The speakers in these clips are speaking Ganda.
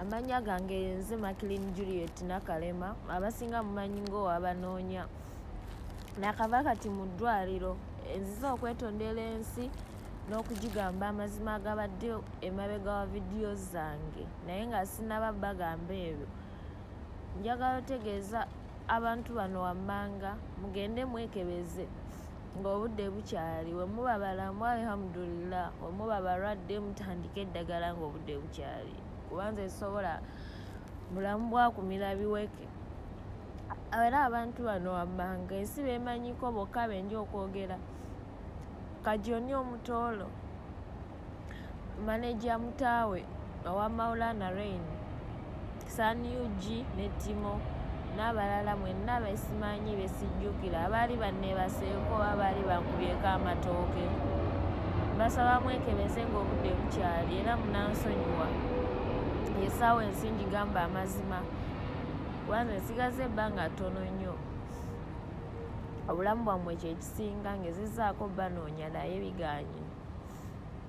Amanya gange nze Makilini Juliet Nakalema abasinga mumanyi ng'owabanoonya nakava kati mu ddwaliro enziza okwetondera ensi n'okugigamba amazima agabadde emabega wa vidiyo zange naye nga sinaba bagamba ebyo. Njagala otegeeza abantu bano wammanga mugende mwekebeze ng'obudde bukyali, we muba balamu alhamdulillah, we muba balwadde mutandike eddagala ng'obudde bukyali, kubanze sobola mulamu bwakumira biweke. Era abantu bano wammanga ensi bemanyiko bokka benja okwogera. Kajoni Omutoolo, maneja Mutaawe owa Maulana Rain, Sani Uji ne Timo n'abalala mwenna besimanyi besijjukira abaali banneebaseeko abaali bankubyeko amatooke. Mbasaba mwekebeze ng'obudde bukyali era munansonyiwa. Yessaawa ensi ngigamba amazima kubanze nsigaze ebbanga ttono nnyo. Obulamu bwammwe kye kisinga ngezizzaako banoonya naye bigaanyi.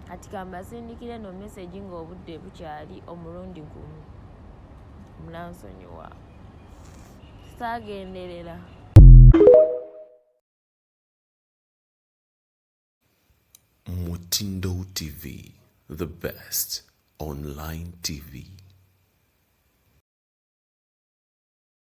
Kati kambasindikire no meseji ng'obudde bukyali omulundi gumu. Munansonyiwa. Saagenderera. Mutindo TV, the best online TV.